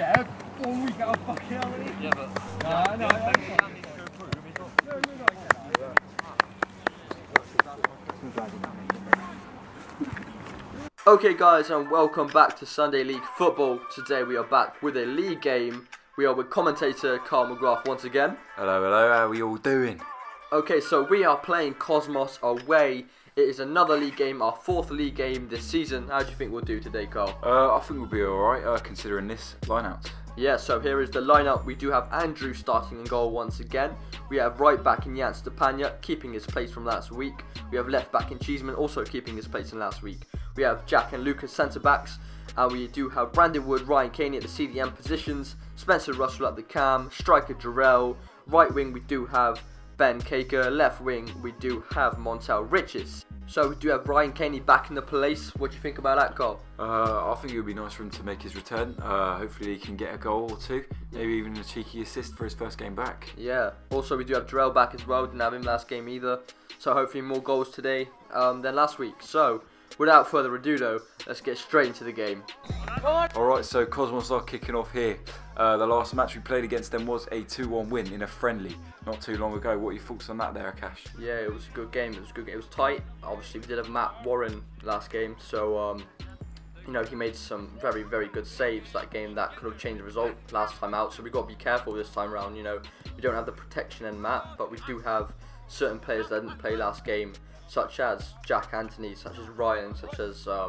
Yeah, 1 week out of fucking already. Yeah, but... No, Okay guys, and welcome back to Sunday League Football. Today we are back with a league game. We are with commentator Carl McGrath once again. Hello, hello, how are we all doing? Okay, so we are playing Cosmos away. It is another league game, our fourth league game this season. How do you think we'll do today, Carl? I think we'll be alright, considering this line-out. Yeah, so here is the lineup. We do have Andrew starting in goal once again. We have right back in Jan Stepania, keeping his place from last week. We have left back in Cheeseman, also keeping his place in last week. We have Jack and Luke as centre backs. And we do have Brandon Wood, Ryan Caney at the CDM positions. Spencer Russell at the cam. Striker Jarrell. Right wing we do have Ben Caker. Left wing we do have Montel Riches. So we do have Ryan Caney back in the place. What do you think about that, Carl? I think it would be nice for him to make his return. Hopefully he can get a goal or two. Maybe even a cheeky assist for his first game back. Yeah. Also we do have Jarrell back as well. Didn't have him last game either. So hopefully more goals today than last week. So without further ado though, let's get straight into the game. Alright, so Cosmos are kicking off here. The last match we played against them was a 2-1 win in a friendly not too long ago. What are your thoughts on that there, Akash? Yeah, it was a good game. It was a good game. It was tight. Obviously, we did have Matt Warren last game, so you know, he made some very, very good saves that game that could have changed the result last time out. So we got to be careful this time around. You know, we don't have the protection in Matt, but we do have certain players that didn't play last game, such as Jack Anthony, such as Ryan, such as I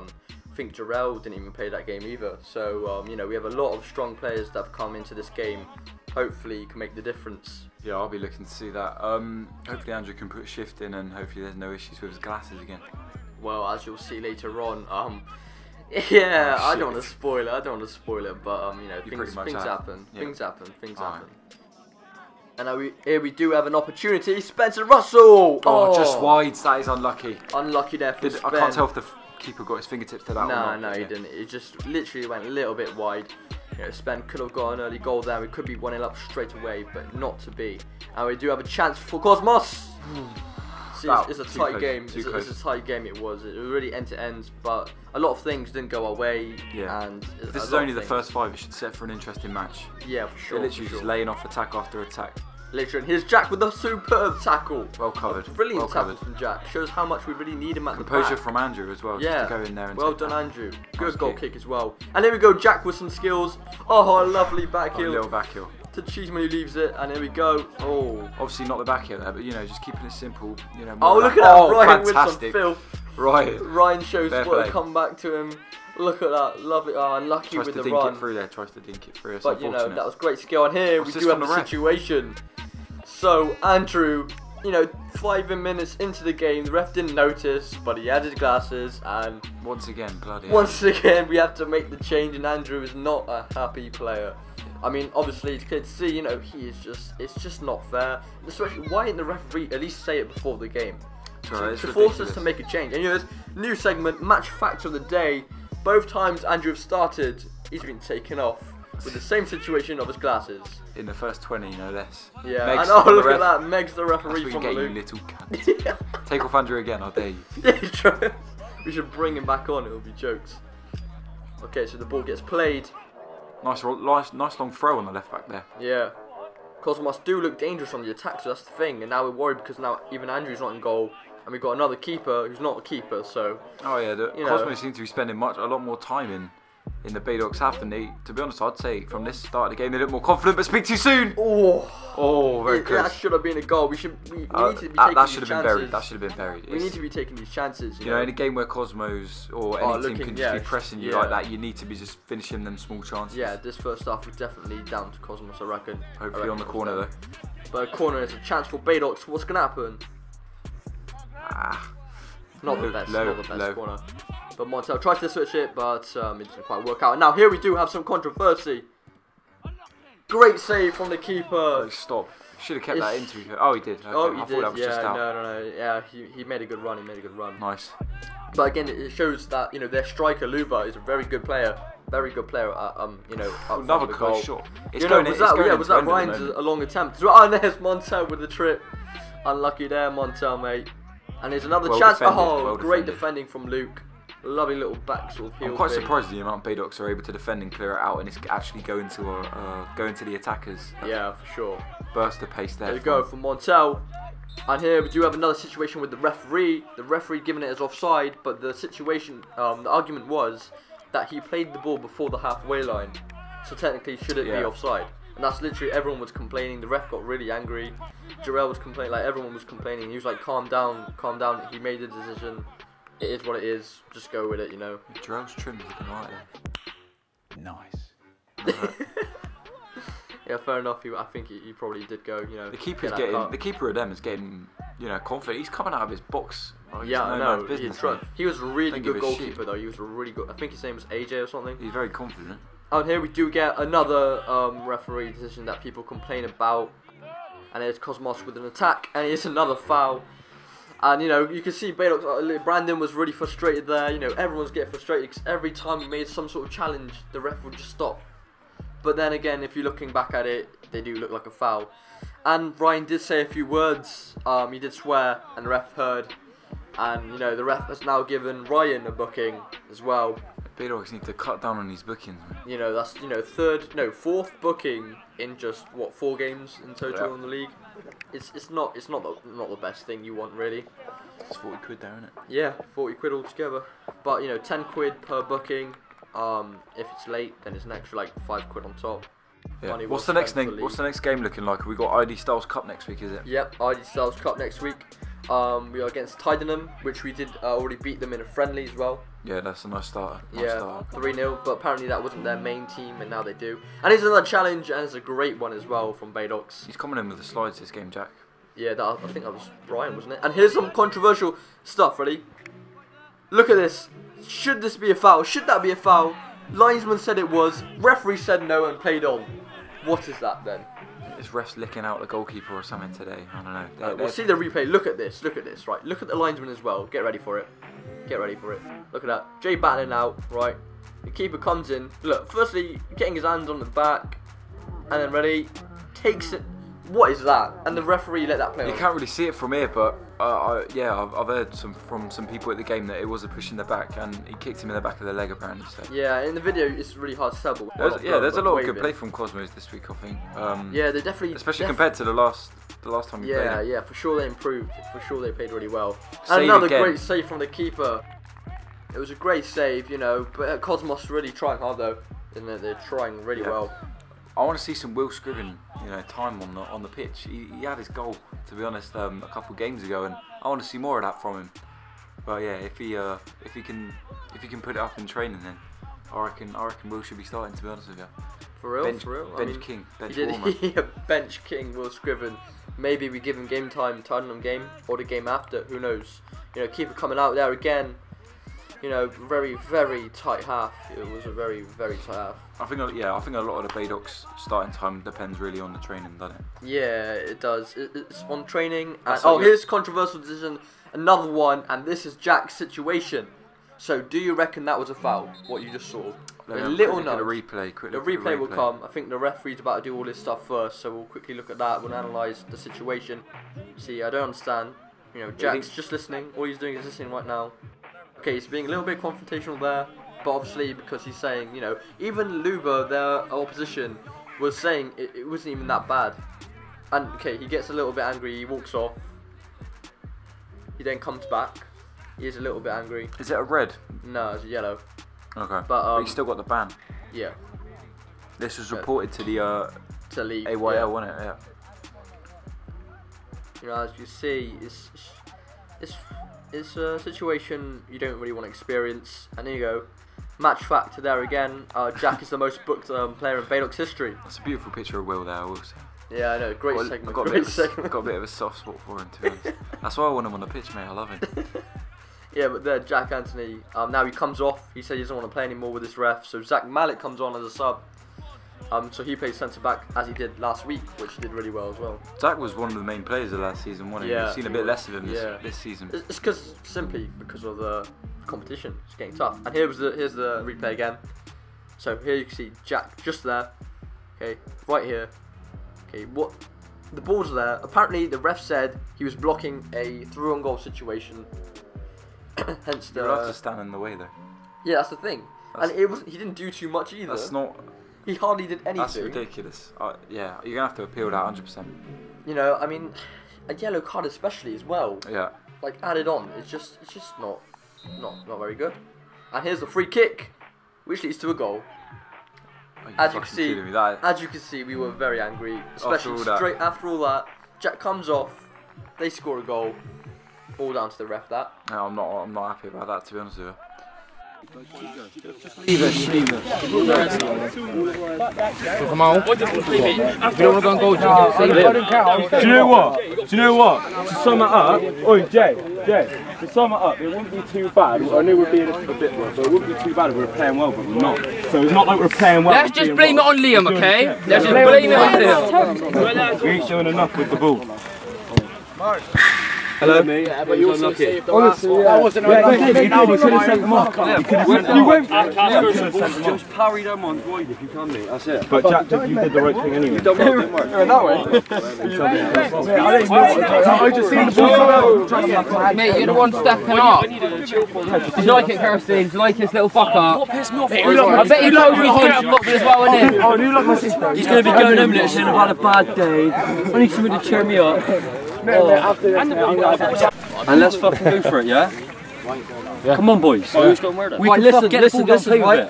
think Jarrell didn't even play that game either. So you know, we have a lot of strong players that have come into this game. Hopefully, can make the difference. Yeah, I'll be looking to see that. Hopefully Andrew can put a shift in, and hopefully there's no issues with his glasses again. Well, as you'll see later on, yeah, oh, I don't want to spoil it. But you know, things happen. Yeah. Things happen. And now here we do have an opportunity. Spencer Russell. Oh, just wide. That is unlucky. Unlucky there for I can't tell if the keeper got his fingertips to that or not. No, he didn't. It just literally went a little bit wide. You know, Spen could have got an early goal there. We could be 1-0 up straight away, but not to be. And we do have a chance for Cosmos. See, it's a tight game. It's a tight game. It was really end to end, but a lot of things didn't go our way. Yeah. And if this is only the first 5, it should set for an interesting match. Yeah, for sure. They're literally just laying off attack after attack. Literally, here's Jack with a superb tackle. Well covered. Brilliant tackle from Jack. Shows how much we really need him at the back. Composure from Andrew as well. Yeah. Just to go in there and well done, Andrew. Good goal kick as well. And here we go, Jack with some skills. Oh, a lovely back heel. A little back heel. To Cheeseman who leaves it, and here we go. Oh. Obviously not the back heel there, but you know, just keeping it simple. You know. Oh, look at that, Ryan fantastic. with some filth. Ryan shows what to come back to him. Look at that, lovely. Oh, unlucky with the run. Tries to dink it through there. Tries to dink it through. But you know, that was great skill. And here we do have the situation. So Andrew, you know, 5 minutes into the game, the ref didn't notice, but he had his glasses, and once again, we have to make the change, and Andrew is not a happy player. I mean, obviously, it's clear to see, you know, it's just not fair. Especially, why didn't the referee at least say it before the game? To force us to make a change. And you know, this new segment, match factor of the day. Both times Andrew started, he's been taken off with the same situation of his glasses. In the first 20, no less. Yeah, I know, look at that. Meg's the referee from Luke. You little cunt. Take off Andrew again, I'll dare you. Yeah, we should bring him back on, it'll be jokes. Okay, so the ball gets played. Nice long throw on the left back there. Yeah. Cosmos do look dangerous on the attack, so that's the thing. And now we're worried because now even Andrew's not in goal. And we've got another keeper who's not a keeper, so... Oh yeah, Cosmos seem to be spending a lot more time in the BADOCKS half than they, to be honest, I'd say from this start of the game they look more confident, but speak too soon. Oh, very close. That should have been a goal. We need to be taking these chances. That should have been buried. We need to be taking these chances. You know, in a game where Cosmos or any team can just be pressing you like that, you need to be just finishing them small chances. Yeah, this first half we're definitely down to Cosmos, I reckon. Hopefully on the corner though. But a corner is a chance for BADOCKS. What's gonna happen? Not the best corner. But Montel tried to switch it, but it didn't quite work out. And now here we do have some controversy. Great save from the keeper. Oh, stop. Should have kept that into. Oh, he did. Okay. Oh, he I did. thought that was just out. No. Yeah, he made a good run. Nice. But again, it shows that, you know, their striker Luba is a very good player. You know, another close shot. Was that Ryan's a long attempt? Oh, and there's Montel with the trip. Unlucky there, Montel, mate. And there's another chance. Oh, great defending from Luke. lovely little back sort of heel I'm quite thing. surprised at the amount BADOCKS are able to defend and clear it out, and it's actually going to the attackers. Yeah, for sure. Burst of pace there. There you go from Montel. And here we do have another situation with the referee. The referee giving it as offside, but the situation, the argument was that he played the ball before the halfway line. So technically, should it be offside? And that's literally, everyone was complaining. The ref got really angry. Jarrell was complaining, like everyone was complaining. He was like, calm down, calm down. He made the decision. It is what it is. Just go with it, you know. Jarrell's trim looking right there. Nice. Yeah, fair enough. I think he probably did go. You know, the keeper of them is getting, you know, confident. He's coming out of his box. Like, yeah, I know. Business, he was a really good goalkeeper, though. He was a really good. I think his name was AJ or something. He's very confident. And here we do get another referee decision that people complain about, and it's Cosmos with an attack, and it's another foul. And you know, you can see BADOCKS, Brandon was really frustrated there. You know, everyone's getting frustrated because every time he made some sort of challenge, the ref would just stop. But then again, if you're looking back at it, they do look like a foul. And Ryan did say a few words. He did swear, and the ref heard. And you know, the ref has now given Ryan a booking as well. BADOCKS need to cut down on these bookings, man. You know, that's, you know, fourth booking in just what, 4 games in total in the league. It's not the best thing you want, really. It's 40 quid there, isn't it? Yeah, 40 quid altogether. But you know, 10 quid per booking. If it's late, then it's an extra like 5 quid on top. Yeah. What's the next thing? What's the next game looking like? We got ID Styles Cup next week, is it? Yep, ID Styles Cup next week. We are against Tydenham, which we did already beat them in a friendly as well. Yeah, that's a nice starter. Yeah, 3-0, but apparently that wasn't their main team, and now they do. And it's another challenge, and it's a great one as well from BADOCKS. He's coming in with the slides this game, Jack. Yeah, I think that was Brian, wasn't it? And here's some controversial stuff, ready? Look at this. Should this be a foul? Should that be a foul? Linesman said it was. Referee said no and played on. What is that then? This ref's licking out the goalkeeper or something today. I don't know. We'll see the replay. Look at this. Look at this. Right. Look at the linesman as well. Get ready for it. Get ready for it. Look at that. Jay battling out. Right. The keeper comes in. Look. Firstly, getting his hands on the back, and then ready. Takes it. What is that? And the referee let that play. You can't really see it from here, but I've heard from some people at the game that it was a push in the back, and he kicked him in the back of the leg apparently. So. Yeah, in the video it's really hard to tell. But there's a lot of good play from Cosmos this week, I think. Yeah, they definitely, especially compared to the last time we played. Yeah, for sure they improved. For sure they played really well. And another great save from the keeper. It was a great save, you know. But Cosmos really trying hard though, and they're trying really well. I want to see some Will Scriven, you know, time on the pitch. He had his goal, to be honest, a couple of games ago, and I want to see more of that from him. But yeah, if he can put it up in training, then I reckon Will should be starting. To be honest with you. For real, for real. Bench king, bench warmer. Bench king Will Scriven. Maybe we give him game time, Tottenham game, or the game after. Who knows? You know, keeper coming out there again. You know, very, very tight half. It was a very, very tight half. I think a lot of the BADOCKS starting time depends really on the training, doesn't it? Yeah, it does. It's on training. And, here's controversial decision, another one, and this is Jack's situation. So, do you reckon that was a foul? What you just saw? A little nudge. The replay will come. I think the referee's about to do all this stuff first, so we'll quickly look at that. We'll analyse the situation. See, I don't understand. You know, Jack's just listening. All he's doing is listening right now. Okay, he's being a little bit confrontational there, but obviously because he's saying, you know, even Luba, their opposition, was saying it wasn't even that bad. And okay, he gets a little bit angry, he walks off. He then comes back. He is a little bit angry. Is it a red? No, it's a yellow. Okay, but he's still got the ban. Yeah. This was reported to the to league, AYL, wasn't it? Yeah. You know, as you see, it's a situation you don't really want to experience. And there you go. Match factor there again. Jack is the most booked player in BADOCKS history. That's a beautiful picture of Will there, I will say. Yeah, I know. Great segment. Got a bit of a soft spot for him, to be honest. That's why I want him on the pitch, mate. I love him. Yeah, but there, Jack Anthony. Now he comes off. He said he doesn't want to play anymore with this ref. So Zach Malik comes on as a sub. So he plays centre back as he did last week, which he did really well as well. Zach was one of the main players of last season, wasn't he? Yeah, we've seen a bit less of him this season. It's simply because of the competition. It's getting tough. And here's the replay again. So here you can see Jack just there. Okay, right here. Okay, what? The ball's there. Apparently the ref said he was blocking a through on goal situation. Hence the. You'll have to stand in the way though. Yeah, that's the thing. And it wasn't. He didn't do too much either. That's not. He hardly did anything. That's ridiculous. Yeah, you're gonna have to appeal that 100%. You know, I mean, a yellow card especially as well. Yeah. Like added on, it's just not very good. And here's the free kick, which leads to a goal. As you can see, we were very angry, especially straight after all that. Jack comes off, they score a goal, all down to the ref. That. No, I'm not happy about that, to be honest with you. Come on. If you don't want to go and goal, just save it. Do you know what? Do you know what? To sum it up, oi Jay, to sum it up, it wouldn't be too bad. I knew we'd be a bit worse, but it wouldn't be too bad if we were playing well, but we're not. So it's not like we're playing well. Let's just blame it on Liam, okay? Let's just blame it on Liam. We ain't showing enough with the ball. Hello, mate. Yeah, but you also saved the last one. That wasn't you could have sent them off. You went just parry them on wide if you can, mate. That's it. But Jack, you did the right thing anyway. You done well, that way. I just seen the ball. Mate, you're the one stepping up. Do you like it, Kirsten? Do you like his little fuck up? I bet you know behind football as well, isn't it? Oh, you look my sister. He's going to be going home next and I've had a bad day. I need something to cheer me up. And let's fucking go for it, yeah? Come on, boys. Listen, right?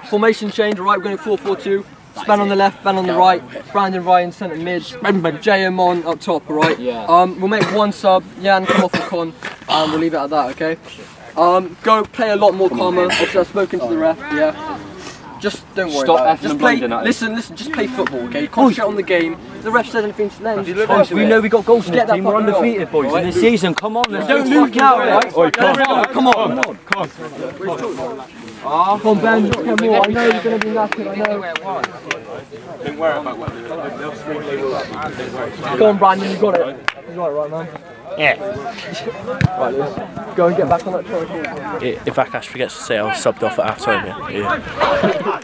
Formation change, right? We're going 4-4-2. Span on the left, Ben on the right. Brandon Ryan centre mid. JM on up top, right? We'll make one sub. Jan come off the con, and we'll leave it at that, okay? Go play a lot more calmer. Obviously, I've spoken to the ref, yeah? Just don't worry about it. Just play. Listen. Just play football, okay? Concentrate on the game. If the ref says anything, then we know we got goals to get that. We're undefeated, boys, in this season. Come on, let's don't lose now, right? Come on. Come on, Ben. Come on. I know you're going to be knackered. I know. Don't worry about what they'll Go on, Brandon. You got it. You got it, right, man. Yeah. Right, Lewis. Go and get back on that trophy. If Akash forgets to say I was subbed off at half time, yeah.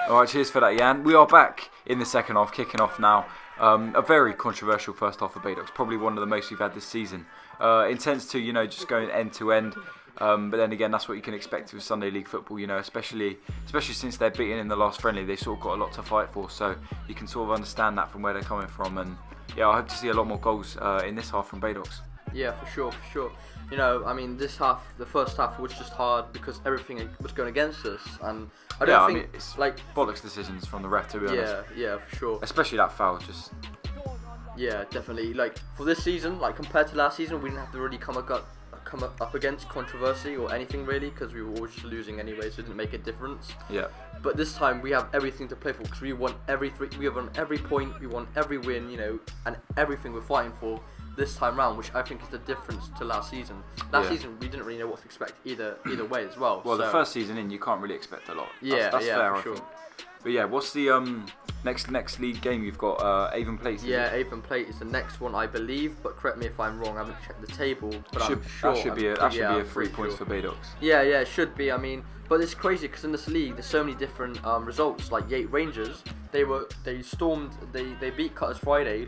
Alright, cheers for that, Jan. We are back in the second half, kicking off now. A very controversial first half for BADOCKS, probably one of the most we've had this season. Intense to, just going end to end. But then again, that's what you can expect with Sunday League football, especially since they're beaten in the last friendly. They sort of got a lot to fight for, so you can sort of understand that from where they're coming from. And yeah, I hope to see a lot more goals in this half from BADOCKS. Yeah, for sure. I mean, this half, the first half was just hard because everything was going against us, and I don't think it's like bollocks decisions from the ref, to be honest. Yeah, for sure. Especially that foul, just. Yeah, definitely. Like for this season, like compared to last season, we didn't have to really come up against controversy or anything really, because we were always just losing anyway, so it didn't make a difference. Yeah. But this time we have everything to play for, because we won every point, we won every win, and everything we're fighting for this time round, which I think is the difference to last season. Last season we didn't really know what to expect either way as well. Well, the first season in, you can't really expect a lot. That's yeah, fair, for sure. I think. But yeah, what's the next league game you've got? Avon Plate. Yeah, Avon Plate is the next one, I believe. But correct me if I'm wrong. I haven't checked the table, but I'm sure that should be a 3 points for BADOCKS. Yeah, it should be. I mean, but it's crazy because in this league there's so many different results. Like Yate Rangers, they beat Cutters Friday,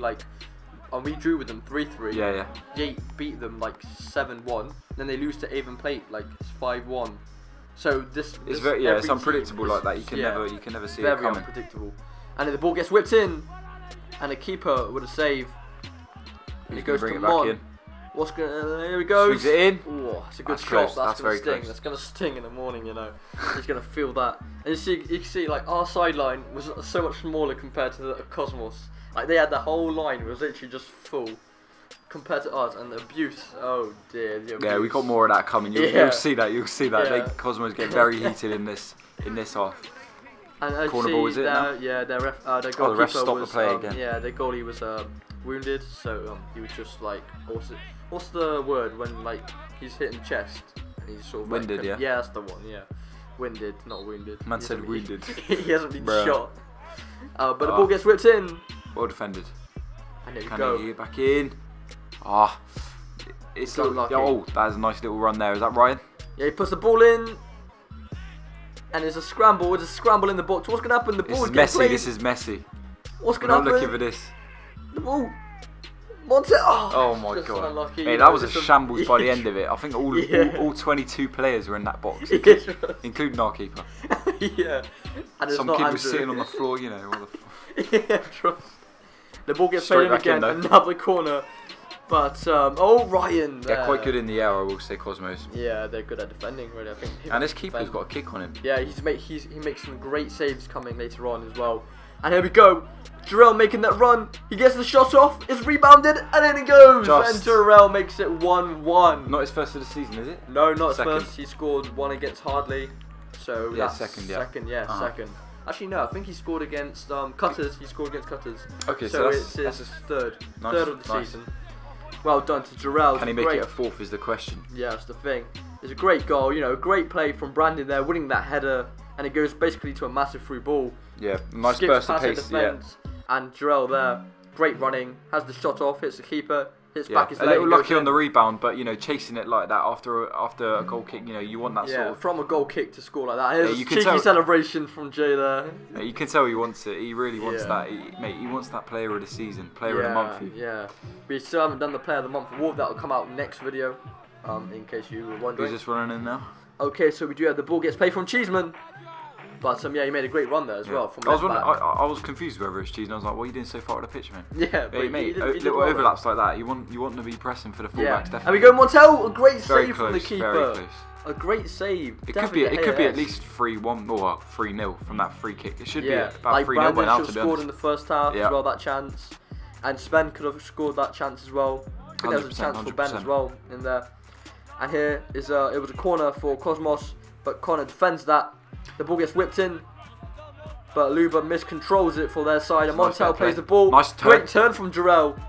and we drew with them 3-3. Yeah. Yate beat them 7-1. Then they lose to Avon Plate 5-1. So it's it's unpredictable like that. You can never see it coming. Very unpredictable. And then the ball gets whipped in, and the keeper with a save. And it goes to Mon. Here he goes. Swings it in. Oh, it's a good shot. Close. That's very gonna sting. close. That's gonna sting in the morning. He's gonna feel that. And you can see our sideline was so much smaller compared to the Cosmos. They had the whole line was literally just full compared to ours, and the abuse. Oh dear. Yeah, we got more of that coming. You'll see that. Yeah. Cosmos get very heated in this half. And corner ball, is it? Yeah, their goalkeeper the ref stopped the play again. Yeah, their goalie was wounded, so he was just what's the word when he's hitting chest and he's sort of winded? Yeah, that's the one. Yeah, winded, not wounded. Man said wounded. He hasn't been shot. But the ball gets whipped in. Well defended. And there we go. Get back in. It's so lucky. That is a nice little run there. Is that Ryan? Yeah, he puts the ball in. And there's a scramble. There's a scramble in the box. What's going to happen? The ball This is messy. What's going to happen? I'm not looking for this. The ball. Montel. Oh my god. Unlucky. Mate, that was a shambles by the end of it. I think all 22 players were in that box, including our keeper. Yeah. And some kid was sitting on the floor, you know. What the yeah, trust. The ball gets played in again, another corner. But, Ryan. They're quite good in the air, I will say, Cosmos. Yeah, they're good at defending, really, I think. And this keeper's got a kick on him. Yeah, he makes some great saves coming later on as well. And here we go. Jarrell making that run. He gets the shot off. It's rebounded, and then it goes. And Jarrell makes it 1-1. Not his first of the season, is it? No, not his first. He scored one against Hardley. So yeah, that's second. Second. Actually, no, I think he scored against Cutters. He scored against Cutters. Okay, so it's his third of the season. Well done to Jarrell. Can he make it a fourth is the question. Yeah, that's the thing. It's a great goal, you know, a great play from Brandon there, winning that header, and it goes basically to a massive through ball. Yeah, nice burst of pace. And Jarrell there, great running, has the shot off, hits the keeper, hits back his leg. A little lucky on the rebound, but you know, chasing it like that after a goal kick, you know, you want that sort of. From a goal kick to score like that. Here's a cheeky celebration from Jay there. Yeah, you can tell he wants it. He really wants that. He wants that player of the season, player of the month. Yeah. We still haven't done the player of the month award. That will come out next video. In case you were wondering. Who's just running in now? Okay, so we do have the ball gets played from Cheeseman. But he made a great run there as well. From I was confused whether it's Cheeseman. I was like, what are you doing so far at the pitch, man? Yeah, but mate, little overlaps like that. You want to be pressing for the fullbacks, definitely. And we go Montel, a great save from the keeper. Very close. A great save. It could be at least 3-1 or 3-0 from that free kick. It should be about 3-0 by now, to be honest. Brandon should have scored in the first half as well, that chance. And Sven could have scored that chance as well. I think there was a chance for Ben as well in there. And here is it was a corner for Cosmos, but Connor defends that. The ball gets whipped in, but Luba miscontrols it for their side, and Montel plays the ball. Nice turn. Great turn from Jarrell.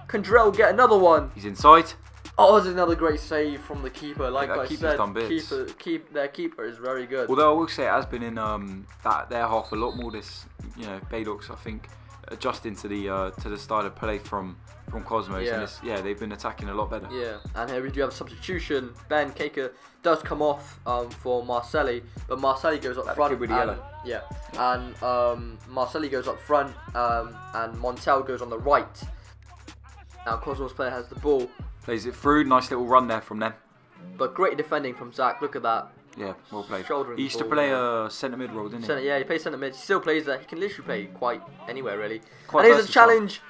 Can Jarrell get another one? He's inside. Oh, there's another great save from the keeper. Like I said, their keeper is very good. Although I will say it has been in their half a lot more this, you know, BADOCKS, I think, adjusting to the style of play from Cosmos, and they've been attacking a lot better. Yeah, and here we do have a substitution. Ben Kaker does come off for Marcelli, but Marcelli goes up front. With the yellow. Yeah, and Marcelli goes up front, and Montel goes on the right. Now Cosmos player has the ball. Plays it through, nice little run there from them. But great defending from Zach, look at that. Yeah, well played. He used to play a centre mid role, didn't he? Yeah, he plays centre mid. He still plays there. He can literally play quite anywhere, really. And here's a challenge.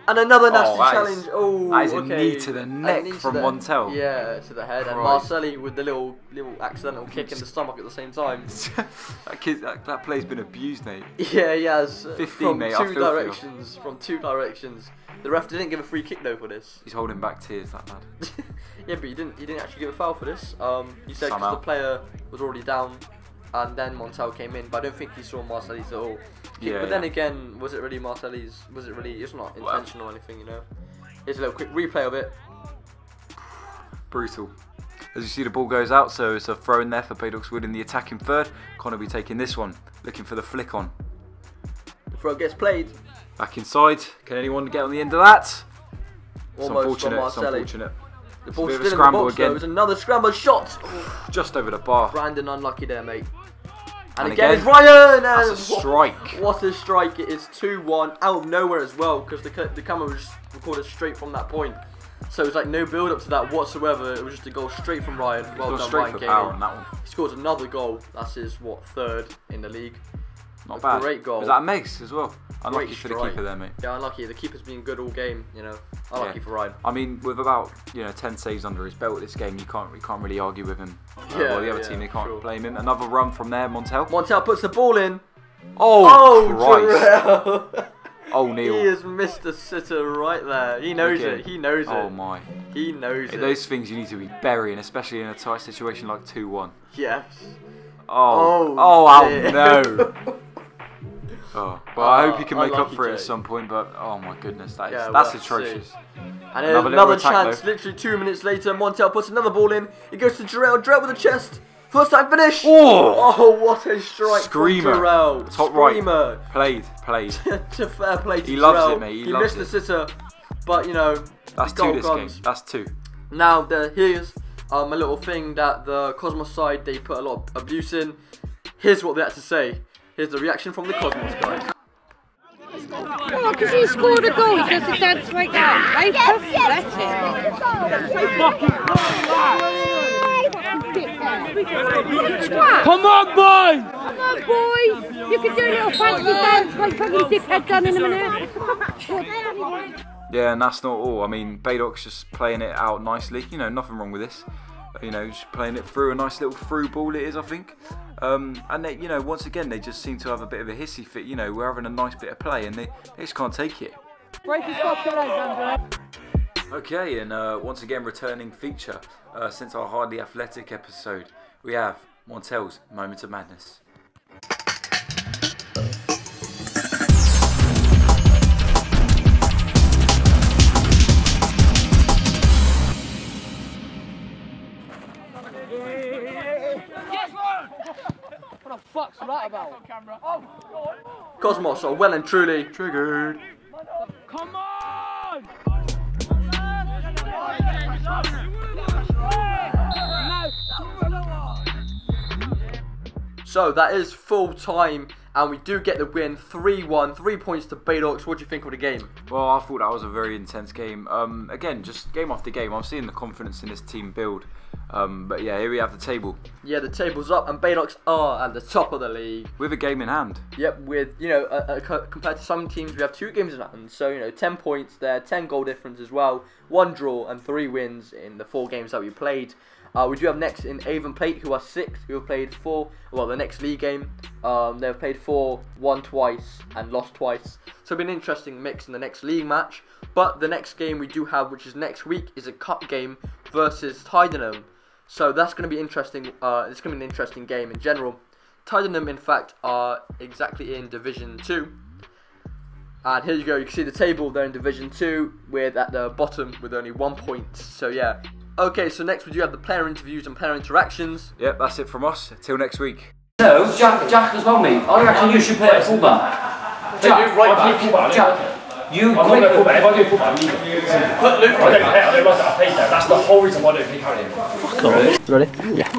And another nasty challenge. That is a knee to the neck from Montel. Yeah, to the head. And Marcelli with the little accidental kick in the stomach at the same time. that play's been abused, mate. Yeah, he has. 15, from mate. From two directions. The ref didn't give a free kick though for this. He's holding back tears, that lad. Yeah, but he didn't actually give a foul for this. He said because the player was already down, and then Montel came in. But I don't think he saw Marcelli's at all. But then again, was it really Marcelli's? Was it really? It's not intentional or anything, you know. Here's a little quick replay of it. Brutal. As you see, the ball goes out, so it's a throw in there for BADOCKS winning the attacking third. Connor will be taking this one, looking for the flick on. The throw gets played. Back inside. Can anyone get on the end of that? Almost from Marcelli. It's unfortunate. The ball's still in the box again. There's another scramble shot. Just over the bar. Brandon unlucky there, mate. And again it's Ryan! That's a strike. What a strike. It is 2-1 out of nowhere as well, because the camera was recorded straight from that point. So it was like no build up to that whatsoever. It was just a goal straight from Ryan. Well done, Ryan. Power on that one. He scores another goal. That's his, third in the league. Not bad. Great goal. Was that a Megs as well? Unlucky for the keeper there, mate. Yeah, unlucky. The keeper's been good all game, you know. Unlucky for Ryan. I mean, with about 10 saves under his belt this game, you can't really argue with him. Well, the other team, they can't blame him. Another run from there, Montel. Montel puts the ball in. Oh Christ! Oh, Neil. He has missed a sitter right there. He knows it. He knows it. Oh my. He knows it. Those things you need to be burying, especially in a tight situation like 2-1. Yes. Oh no. Oh, well, I hope you can make up for it at some point, but oh my goodness, that's atrocious. And another chance, literally 2 minutes later, Montel puts another ball in. It goes to Jarrell. Jarrell with a chest. First time finish. Oh, what a strike. Screamer. From Jarrell. Top Screamer. Right. Played. To fair play to He Jarrell. Loves it, mate. He missed the sitter, but you know, that's the goal 2 this comes. game. That's 2. Now, here's a little thing that the Cosmos side, they put a lot of abuse in. Here's what they had to say. Here's the reaction from the Cosmos guys. Oh, because he scored a goal, he does a dance like that. Right? Come on, boy! Come on, boys! You can do a little fancy dance like fucking dickhead done in a minute. Yeah, and that's not all. I mean, BADOCKS just playing it out nicely. You know, nothing wrong with this. You know, just playing it through, a nice little through ball it is, I think. And they, you know, once again, they just seem to have a bit of a hissy fit. You know, we're having a nice bit of play, and they just can't take it. Okay, and once again, returning feature since our Hardly Athletic episode, we have Montel's Moment of Madness. What the fuck's that about? Cosmos are well and truly triggered. Come on! So that is full time, and we do get the win, 3-1, 3 points to BADOCKS. What do you think of the game? Well, I thought that was a very intense game. Again, just game after game, I'm seeing the confidence in this team build. But yeah, here we have the table. Yeah, the table's up, and BADOCKS are at the top of the league. With a game in hand. Yep, with, you know, compared to some teams, we have 2 games in hand. So, you know, 10 points there, 10 goal difference as well, 1 draw and 3 wins in the 4 games that we played. We do have next in Avon Plate, who are 6th, who have played 4, well, the next league game. They've played 4, won twice, and lost twice. So it'll be an interesting mix in the next league match. But the next game we do have, which is next week, is a cup game versus Tydenham. So that's going to be interesting. It's going to be an interesting game in general. Tydenham, in fact, are exactly in Division 2. And here you go, you can see the table, they're in Division 2, with at the bottom with only 1 point. So yeah. Okay, so next we do have the player interviews and player interactions. Yep, that's it from us. Till next week. No, Jack as well, mate. I reckon you should play at fullback. Jack, right back. Jack, you I'm not going fullback. If I do fullback, I'm leaving. Put Luke right there. I don't like that I played there. That's the whole reason why I don't play Harry. Fuck off. Ready? Yeah.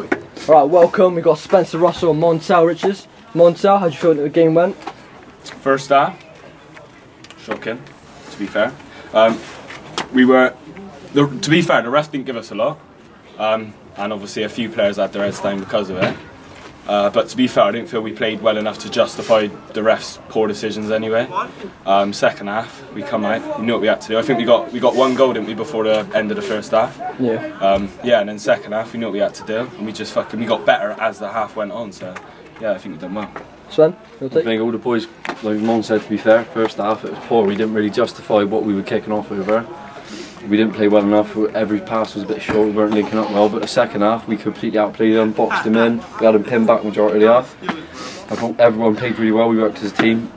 Alright, welcome. We've got Spencer Russell and Montel Richards. Montel, how do you feel that the game went? First half, shocking, to be fair. To be fair, the refs didn't give us a lot. And obviously a few players had their heads down because of it. But to be fair, I didn't feel we played well enough to justify the refs' poor decisions anyway. Second half, we come out, we knew what we had to do. I think we got 1 goal, didn't we, before the end of the first half? Yeah. Yeah, and then second half, we knew what we had to do, and we got better as the half went on. So yeah, I think we done well. Sven, I think all the boys, like Mon said, to be fair, first half it was poor. We didn't really justify what we were kicking off over. We didn't play well enough. Every pass was a bit short. We weren't linking up well. But the second half, we completely outplayed them, boxed them in. We had them pinned back majority of the half. I thought everyone played really well. We worked as a team.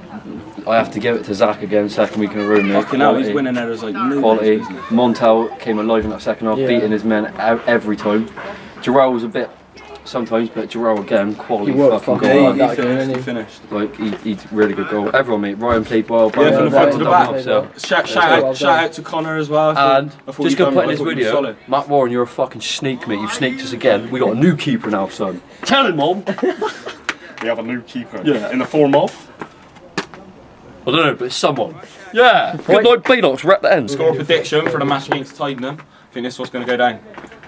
I have to give it to Zach again, second week in a row, mate. Fucking hell, he's winning headers like no quality. Montel came alive in that second half, beating his men every time. Jarrell was a bit sometimes, but Jarrell again, quality fucking goal. Yeah, he finished. Like, he's really good goal. Everyone, mate. Ryan played well. Yeah, from the front to the back. Shout out to Connor as well. And just gonna put in his video, Matt Warren, you're a fucking sneak, mate. You've sneaked us again. We got a new keeper now, son. Tell him, Mom. We have a new keeper. Yeah. In the form of? I don't know, but it's someone. Yeah. Good night, BADOCKS. We're at the end. Score prediction for the match against Tydenham. I think this one's going to go down.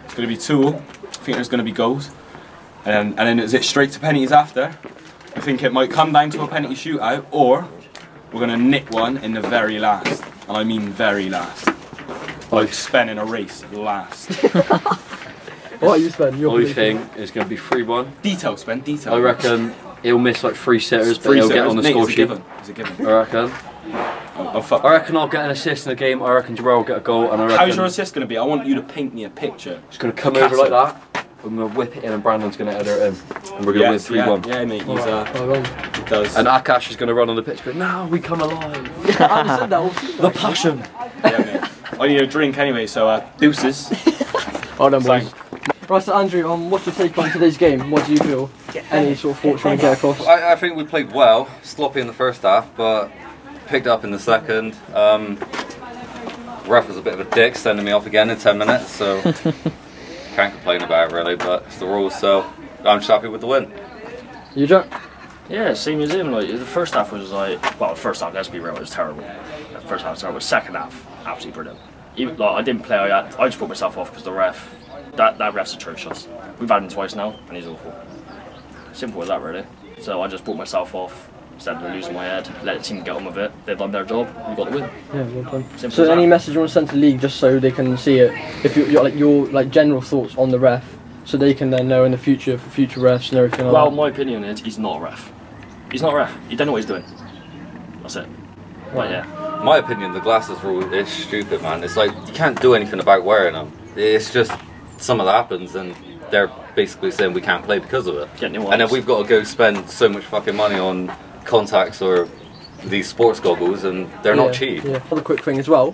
It's going to be 2-2. I think there's going to be goals. And then is it straight to penalties after? I think it might come down to a penalty shootout, or we're going to nick one in the very last. And I mean very last. Like Spen in a race, last. What are you, Spen? I think it's going to be 3-1. Detail, Spen, detail. I reckon he'll miss like 3 sitters, but he'll get on the score sheet. It's a given. I reckon. Oh, fuck. I reckon I'll get an assist in the game. I reckon Jarrell will get a goal. And I reckon how's your assist going to be? I want you to paint me a picture. It's going to come over like that. I'm going to whip it in and Brandon's going to head it in. And we're going to win 3-1. Yeah, mate, he does. And Akash is going to run on the pitch going, no, we come alive. The passion. Yeah, mate. I need a drink anyway, so deuces. Hold on, boys. Right, so Andrew, what's your take on today's game? What do you feel? Any sort of thoughts you want to get across? I think we played well, sloppy in the first half, but picked up in the second. Ref was a bit of a dick, sending me off again in 10 minutes, so can't complain about it really, but it's the rules, so I'm just happy with the win. You, Jack? Yeah, same as him. Like the first half was like, well, the first half, let's be real, it was terrible. The first half was terrible. Second half, absolutely brilliant. Even like I didn't play. I just put myself off because the ref, that ref's atrocious. We've had him twice now, and he's awful. Simple as that, really. So I just put myself off instead of losing my head. Let the team get on with it. They've done their job. We got the win. Yeah, well done. Simple So as any that. message you want to send to the league, just so they can see it? If your general thoughts on the ref, so they can then know in the future for future refs and everything like Well, that. my opinion is he's not a ref. He's not a ref. He don't know what he's doing. That's it. But yeah. My opinion, the glasses rule is stupid, man. It's like you can't do anything about wearing them. It's just something that happens, and they're basically saying we can't play because of it. Get new ones. And then we've got to go spend so much fucking money on contacts or these sports goggles, and they're not cheap. Yeah. Another quick thing as well.